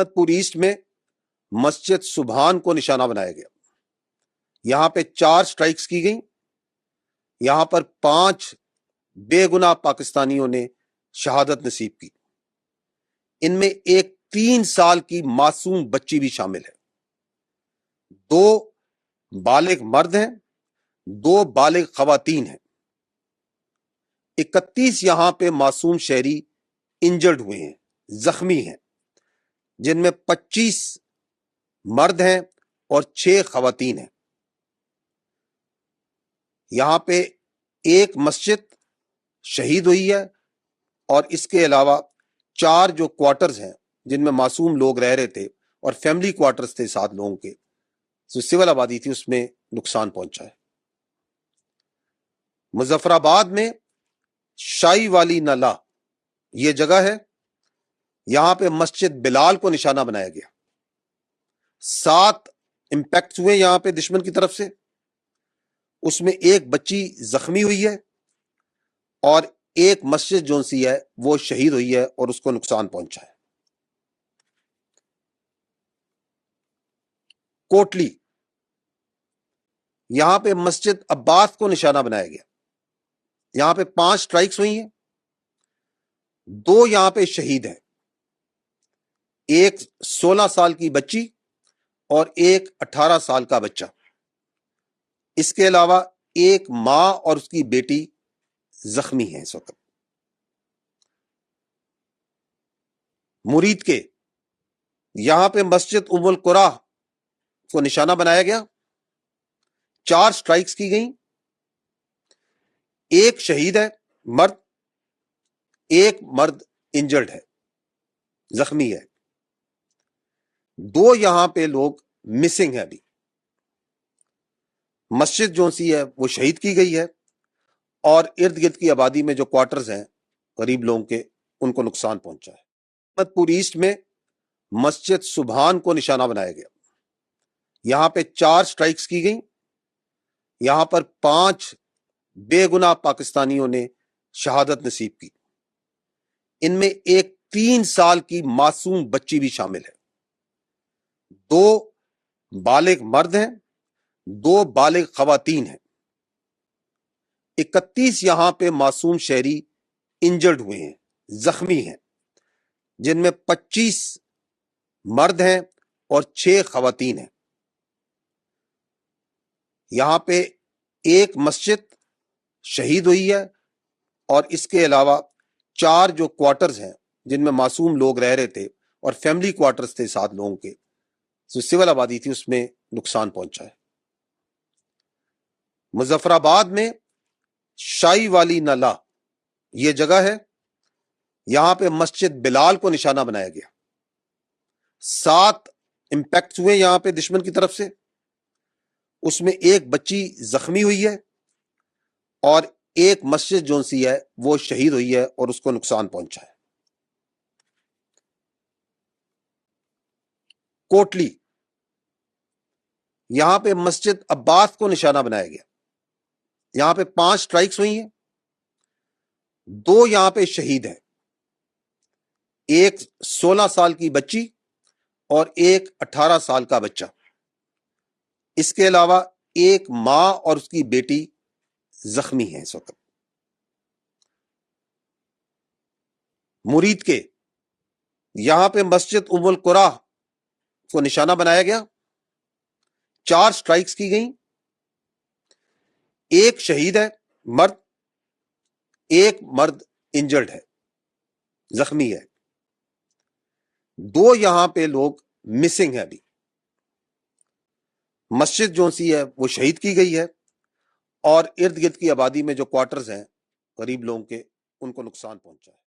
احمد پور ایسٹ میں مسجد سبحان کو نشانہ بنایا گیا. یہاں پہ 4 سٹرائکس کی گئیں. یہاں پر 5 بے گناہ پاکستانیوں نے شہادت نصیب کی. ان میں ایک 3 سال کی معصوم بچی بھی شامل ہے. 2 بالغ مرد ہیں، 2 بالغ خواتین ہیں. 31 یہاں پہ معصوم شہری انجرڈ ہوئے ہیں، زخمی ہیں، جن میں 25 مرد ہیں اور 6 خواتین ہیں. یہاں پہ ایک مسجد شہید ہوئی ہے اور اس کے علاوہ 4 جو کوارٹرز ہیں جن میں معصوم لوگ رہ رہے تھے اور فیملی کوارٹرز تھے 7 لوگوں کے، جو سول آبادی تھی، اس میں نقصان پہنچا ہے. مظفر آباد میں شائی والی نالہ یہ جگہ ہے. یہاں پہ مسجد بلال کو نشانہ بنایا گیا. 7 امپیکٹس ہوئے یہاں پہ دشمن کی طرف سے. اس میں ایک بچی زخمی ہوئی ہے اور ایک مسجد جو سی ہے وہ شہید ہوئی ہے اور اس کو نقصان پہنچا ہے. کوٹلی، یہاں پہ مسجد عباس کو نشانہ بنایا گیا. یہاں پہ 5 سٹرائکس ہوئی ہیں. 2 یہاں پہ شہید ہیں، ایک 16 سال کی بچی اور ایک 18 سال کا بچہ. اس کے علاوہ ایک ماں اور اس کی بیٹی زخمی ہیں اس وقت. مرید کے یہاں پہ مسجد ام القرا کو نشانہ بنایا گیا. 4 سٹرائکس کی گئیں. ایک شہید ہے مرد، ایک مرد انجرڈ ہے، زخمی ہے. 2 یہاں پہ لوگ مسنگ ہیں. ابھی مسجد جو سی ہے وہ شہید کی گئی ہے اور ارد گرد کی آبادی میں جو کوارٹرز ہیں غریب لوگوں کے، ان کو نقصان پہنچا ہے. احمد پور ایسٹ میں مسجد سبحان کو نشانہ بنایا گیا. یہاں پہ 4 سٹرائکس کی گئیں. یہاں پر 5 بے گناہ پاکستانیوں نے شہادت نصیب کی. ان میں ایک 3 سال کی معصوم بچی بھی شامل ہے. 2 بالغ مرد ہیں، 2 بالغ خواتین ہیں. 31 یہاں پہ معصوم شہری انجرڈ ہوئے ہیں، زخمی ہیں، جن میں 25 مرد ہیں اور 6 خواتین ہیں. یہاں پہ ایک مسجد شہید ہوئی ہے اور اس کے علاوہ 4 جو کوارٹرز ہیں جن میں معصوم لوگ رہ رہے تھے اور فیملی کوارٹرز تھے 7 لوگوں کے، جو سول آبادی تھی، اس میں نقصان پہنچا ہے. مظفر آباد میں شائی والی نالہ یہ جگہ ہے. یہاں پہ مسجد بلال کو نشانہ بنایا گیا. 7 امپیکٹس ہوئے یہاں پہ دشمن کی طرف سے. اس میں ایک بچی زخمی ہوئی ہے اور ایک مسجد جو سی ہے وہ شہید ہوئی ہے اور اس کو نقصان پہنچا ہے. کوٹلی، یہاں پہ مسجد عباس کو نشانہ بنایا گیا. یہاں پہ 5 سٹرائکس ہوئی ہیں. 2 یہاں پہ شہید ہیں، ایک 16 سال کی بچی اور ایک 18 سال کا بچہ. اس کے علاوہ ایک ماں اور اس کی بیٹی زخمی ہیں اس وقت. مرید کے یہاں پہ مسجد ام القرا کو نشانہ بنایا گیا. 4 سٹرائکس کی گئیں. ایک شہید ہے مرد، ایک مرد انجرڈ ہے، زخمی ہے. 2 یہاں پہ لوگ مسنگ ہیں. ابھی مسجد جو سی ہے وہ شہید کی گئی ہے اور ارد گرد کی آبادی میں جو کوارٹرز ہیں غریب لوگوں کے، ان کو نقصان پہنچا ہے.